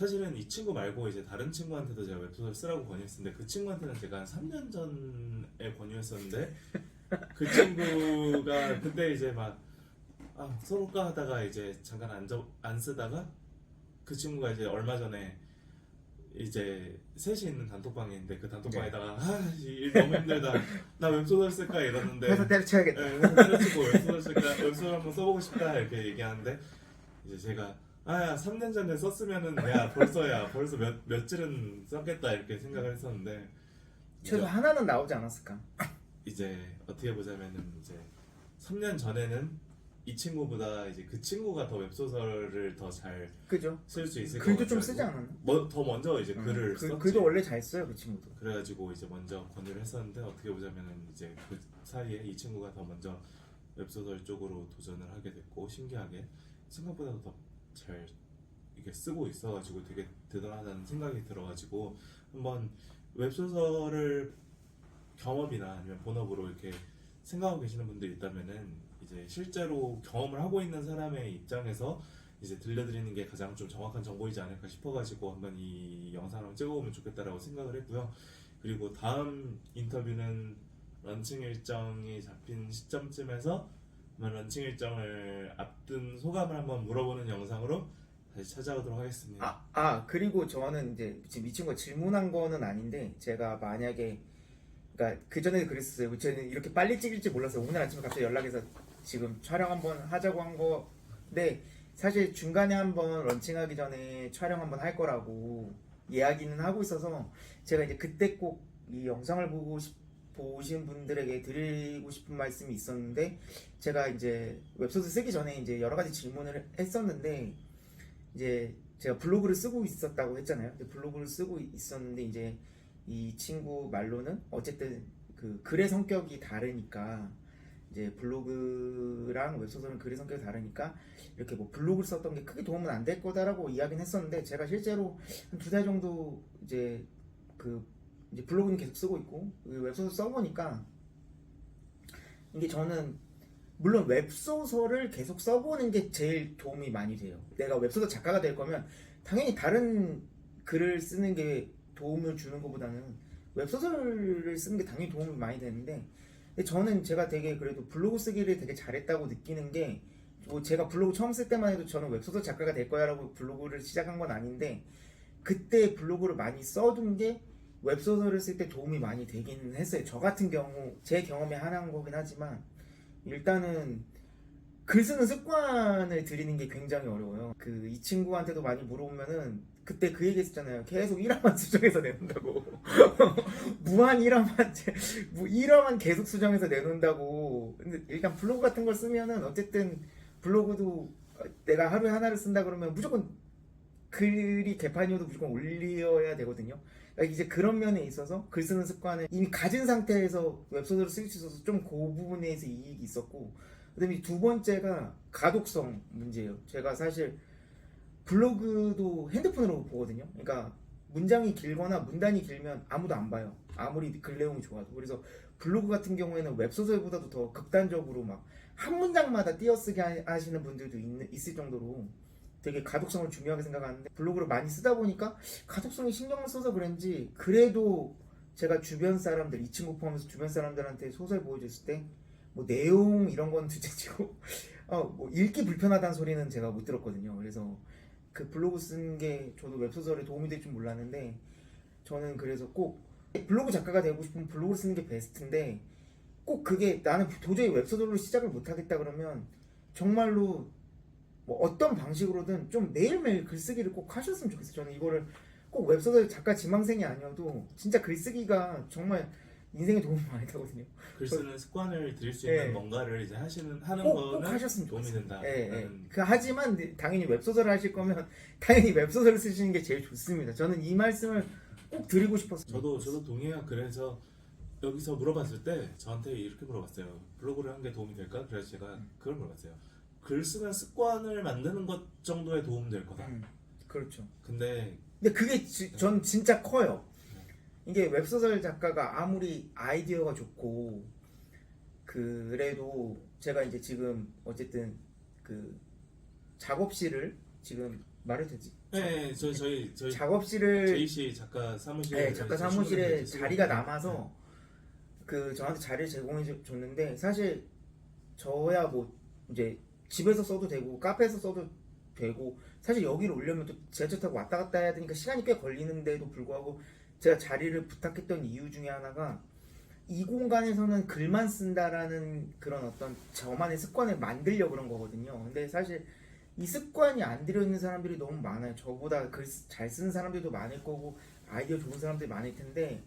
사실은 이 친구 말고 이제 다른 친구한테도 제가 웹소설 쓰라고 권유했었는데 그 친구한테는 제가 한 3년 전에 권유했었는데 그 친구가 그때 이제 막 써볼까 하다가 이제 잠깐 안 쓰다가 그 친구가 이제 얼마 전에 이제 셋이 있는 단톡방에 있는데 그 단톡방에다가 일 너무 힘들다 나 웹소설 쓸까 이러는데 회사 때려쳐야겠다. 회사 때려치고 웹소설 쓸까 웹소설 한번 써보고 싶다 이렇게 얘기하는데 이제 제가 3년 전에 썼으면은 벌써 몇 줄은 썼겠다 이렇게 생각을 했었는데 최소 하나는 나오지 않았을까? 이제 어떻게 보자면은 이제 3년 전에는 이 친구보다 이제 그 친구가 더 웹소설을 더 잘 그죠? 쓸 수 있을 것 글도 같아요. 좀 쓰지 않았나? 더 먼저 이제 글을 썼지. 글도 원래 잘 써요 그 친구도. 그래가지고 이제 먼저 권유를 했었는데 어떻게 보자면은 이제 그 사이에 이 친구가 더 먼저 웹소설 쪽으로 도전을 하게 됐고 신기하게 생각보다 더 잘 이게 쓰고 있어가지고 되게 대단하다는 생각이 들어가지고 한번 웹소설을 경험이나 아니면 본업으로 이렇게 생각하고 계시는 분들이 있다면은 이제 실제로 경험을 하고 있는 사람의 입장에서 이제 들려드리는 게 가장 좀 정확한 정보이지 않을까 싶어가지고 한번 이 영상을 한번 찍어보면 좋겠다라고 생각을 했고요. 그리고 다음 인터뷰는 런칭 일정이 잡힌 시점쯤에서 한번 런칭 일정을 앞둔 소감을 한번 물어보는 영상으로 다시 찾아오도록 하겠습니다. 그리고 저는 이제 지금 이 친구가 질문한 거는 아닌데 제가 만약에 그러니까 그 전에 그랬었어요. 저는 이렇게 빨리 찍을지 몰랐어요. 오늘 아침에 갑자기 연락해서 지금 촬영 한번 하자고 한 건데 사실 중간에 한번 런칭하기 전에 촬영 한번 할 거라고 이야기는 하고 있어서 제가 이제 그때 꼭 이 영상을 보신 분들에게 드리고 싶은 말씀이 있었는데 제가 이제 웹소설 쓰기 전에 이제 여러 가지 질문을 했었는데 이제 제가 블로그를 쓰고 있었다고 했잖아요. 블로그를 쓰고 있었는데 이제 이 친구 말로는 어쨌든 그 글의 성격이 다르니까 이제 블로그랑 웹소설은 글의 성격이 다르니까 이렇게 뭐 블로그를 썼던 게 크게 도움은 안 될 거다라고 이야기는 했었는데 제가 실제로 한 2달 정도 이제 이제 블로그는 계속 쓰고 있고 웹소설 써보니까 이게 저는 물론 웹소설을 계속 써보는 게 제일 도움이 많이 돼요. 내가 웹소설 작가가 될 거면 당연히 다른 글을 쓰는 게 도움을 주는 것보다는 웹소설을 쓰는 게 당연히 도움이 많이 되는데 근데 저는 제가 되게 그래도 블로그 쓰기를 되게 잘했다고 느끼는 게 뭐 제가 블로그 처음 쓸 때만 해도 저는 웹소설 작가가 될 거야 라고 블로그를 시작한 건 아닌데 그때 블로그를 많이 써둔 게 웹소설을 쓸 때 도움이 많이 되긴 했어요. 저 같은 경우 제 경험에 한한 거긴 하지만 일단은 글 쓰는 습관을 들이는 게 굉장히 어려워요. 이 친구한테도 많이 물어보면은 그때 그 얘기 했었잖아요. 계속 1화만 수정해서 내놓는다고. 무한 1화만 계속 수정해서 내놓는다고. 근데 일단 블로그 같은 걸 쓰면은 어쨌든 블로그도 내가 하루에 하나를 쓴다 그러면 무조건 글이 개판이어도 무조건 올려야 되거든요. 그러니까 이제 그런 면에 있어서 글 쓰는 습관을 이미 가진 상태에서 웹소설을 쓸 수 있어서 좀 그 부분에서 이익이 있었고 그다음에 두 번째가 가독성 문제예요. 제가 사실 블로그도 핸드폰으로 보거든요. 그러니까 문장이 길거나 문단이 길면 아무도 안 봐요. 아무리 글 내용이 좋아도. 그래서 블로그 같은 경우에는 웹소설보다도 더 극단적으로 막 한 문장마다 띄어쓰기 하시는 분들도 있을 정도로 되게 가독성을 중요하게 생각하는데 블로그를 많이 쓰다 보니까 가독성에 신경을 써서 그런지 그래도 제가 주변 사람들 이 친구 포함해서 주변 사람들한테 소설 보여줬을 때 뭐 내용 이런 건 둘째치고 뭐 읽기 불편하다는 소리는 제가 못 들었거든요. 그래서 그 블로그 쓴 게 저도 웹소설에 도움이 될 줄 몰랐는데 저는 그래서 꼭 블로그 작가가 되고 싶으면 블로그를 쓰는 게 베스트인데 꼭 그게 나는 도저히 웹소설로 시작을 못하겠다 그러면 정말로 뭐 어떤 방식으로든 좀 매일매일 글쓰기를 꼭 하셨으면 좋겠어요. 저는 이거를 꼭 웹소설 작가 지망생이 아니어도 진짜 글쓰기가 정말 인생에 도움이 많이 되거든요. 글 쓰는 습관을 들일 수 있는 뭔가를 이제 하는 꼭 거는 하셨으면 도움이 좋겠어요. 된다. 하지만 당연히 웹소설을 하실 거면 당연히 웹소설을 쓰시는 게 제일 좋습니다. 저는 이 말씀을 꼭 드리고 싶었어요. 저도 동의해요. 그래서 여기서 물어봤을 때 저한테 이렇게 물어봤어요. 블로그를 한 게 도움이 될까? 그래서 제가 그걸 물어봤어요. 글 쓰는 습관을 만드는 것 정도에 도움 될 거다. 그렇죠. 근데 그게 전 진짜 커요. 이게 웹소설 작가가 아무리 아이디어가 좋고 그래도 제가 이제 지금 어쨌든 그 작업실을 지금 말해도 되지? 네, 저희 작업실을 JC 작가 사무실에 네, 작가 사무실에 자리가 남아서 그 저한테 자리를 제공해 줬는데 사실 저야 뭐 이제 집에서 써도 되고 카페에서 써도 되고 사실 여기를 오려면 또 지하철 타고 왔다 갔다 해야 되니까 시간이 꽤 걸리는데도 불구하고 제가 자리를 부탁했던 이유 중에 하나가 이 공간에서는 글만 쓴다라는 그런 어떤 저만의 습관을 만들려고 그런 거거든요. 근데 사실 이 습관이 안 들여있는 사람들이 너무 많아요. 저보다 글 잘 쓰는 사람들도 많을 거고 아이디어 좋은 사람들이 많을 텐데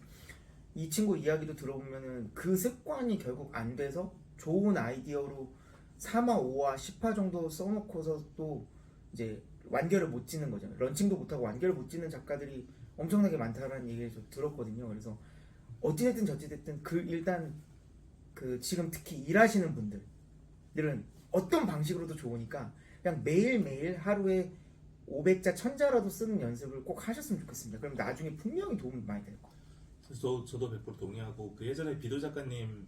이 친구 이야기도 들어보면은 그 습관이 결국 안 돼서 좋은 아이디어로 3화, 5화, 10화 정도 써놓고서 또 이제 완결을 못 짓는 거죠. 런칭도 못하고 완결을 못 짓는 작가들이 엄청나게 많다라는 얘기를 좀 들었거든요. 그래서 어찌됐든 저찌됐든 그 일단 그 지금 특히 일하시는 분들은 어떤 방식으로도 좋으니까 그냥 매일매일 하루에 500자, 1000자라도 쓰는 연습을 꼭 하셨으면 좋겠습니다. 그럼 나중에 분명히 도움이 많이 될 거예요. 저도 100% 동의하고 그 예전에 비도 작가님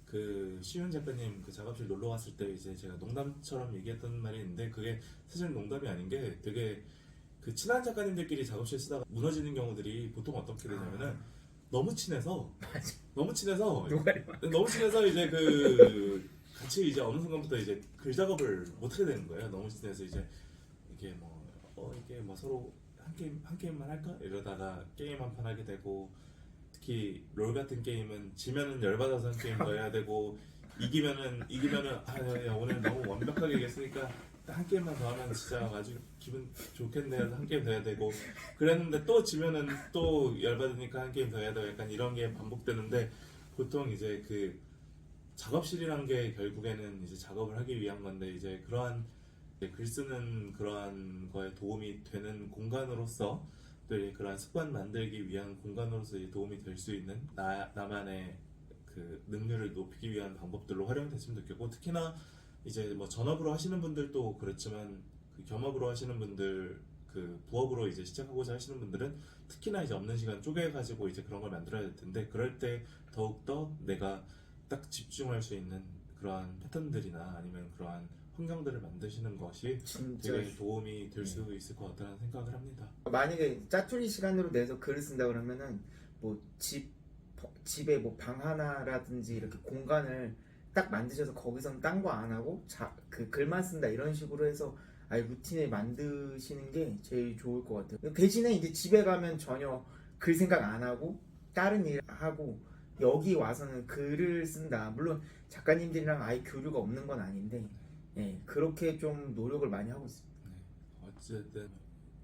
그 시윤 작가님 그 작업실 놀러 왔을 때 이제 제가 농담처럼 얘기했던 말이 있는데 그게 사실 농담이 아닌 게 되게 그 친한 작가님들끼리 작업실 쓰다가 무너지는 경우들이 보통 어떻게 되냐면은 너무 친해서 너무 친해서 너무 친해서 이제 그 같이 이제 어느 순간부터 이제 글 작업을 못 하게 되는 거예요. 너무 친해서 이제 이게 이게 뭐 서로 한 게임만 할까 이러다가 게임 한 판 하게 되고 특히 롤 같은 게임은 지면은 열받아서 한 게임 더 해야 되고 이기면은 야, 오늘 너무 완벽하게 이겼으니까 한 게임만 더 하면 진짜 아주 기분 좋겠네 해서 한 게임 더 해야 되고 그랬는데 또 지면은 또 열받으니까 한 게임 더 해야 되고 약간 이런 게 반복되는데 보통 이제 그 작업실이란 게 결국에는 이제 작업을 하기 위한 건데 이제 그러한 이제 글 쓰는 그러한 거에 도움이 되는 공간으로서 또 이제 그러한 습관 만들기 위한 공간으로서 이제 도움이 될 수 있는 나만의 그 능률을 높이기 위한 방법들로 활용됐으면 좋겠고 특히나 이제 뭐 전업으로 하시는 분들도 그렇지만 그 겸업으로 하시는 분들 그 부업으로 이제 시작하고자 하시는 분들은 특히나 이제 없는 시간 쪼개 가지고 이제 그런 걸 만들어야 될 텐데 그럴 때 더욱더 내가 딱 집중할 수 있는 그러한 패턴들이나 아니면 그러한 환경들을 만드시는 것이 진짜 되게 도움이 될 수 있을 것 같다는 생각을 합니다. 만약에 짜투리 시간으로 내서 글을 쓴다 그러면은 뭐 집에 뭐 방 하나라든지 이렇게 공간을 딱 만드셔서 거기선 딴 거 안 하고 그 글만 쓴다 이런 식으로 해서 아예 루틴을 만드시는 게 제일 좋을 것 같아요. 대신에 이제 집에 가면 전혀 글 생각 안 하고 다른 일 하고 여기 와서는 글을 쓴다. 물론 작가님들이랑 아예 교류가 없는 건 아닌데 예, 그렇게 좀 노력을 많이 하고 있습니다. 네, 어쨌든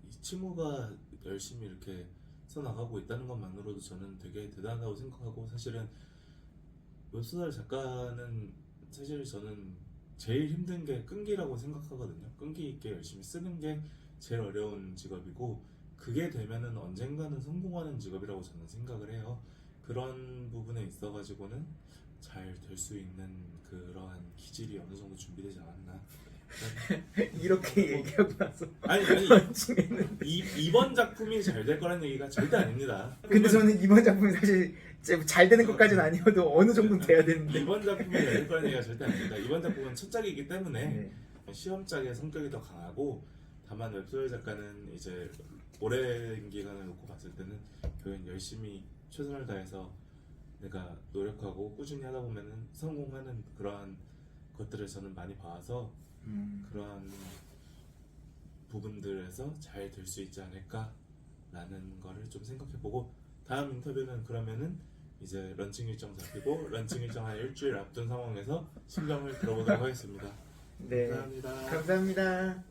이 친구가 열심히 이렇게 써나가고 있다는 것만으로도 저는 되게 대단하다고 생각하고 사실은 웹소설 작가는 사실 저는 제일 힘든 게 끈기라고 생각하거든요. 끈기 있게 열심히 쓰는 게 제일 어려운 직업이고 그게 되면은 언젠가는 성공하는 직업이라고 저는 생각을 해요. 그런 부분에 있어가지고는 잘 될 수 있는 그러한 기질이 어느 정도 준비되지 않았나. 이렇게 얘기하고 나서 아니 런칭했는데 이번 작품이 잘 될 거란 얘기가 절대 아닙니다. 근데 저는 이번 작품이 사실 잘 되는 것까지는 아니어도 어느 정도는 돼야 되는데 이번 작품이 잘 될 거란 얘기가 절대 아닙니다. 이번 작품은 첫 작이기 때문에 네. 시험작의 성격이 더 강하고 다만 웹소설 작가는 이제 오랜 기간을 놓고 봤을 때는 결국 열심히 최선을 다해서 내가 노력하고 꾸준히 하다 보면은 성공하는 그러한 것들을 저는 많이 봐서 그러한 부분들에서 잘 될 수 있지 않을까라는 거를 좀 생각해보고 다음 인터뷰는 그러면은 이제 런칭 일정 잡히고 런칭 일정 한 일주일 앞둔 상황에서 심정을 들어보도록 하겠습니다. 네. 감사합니다. 감사합니다.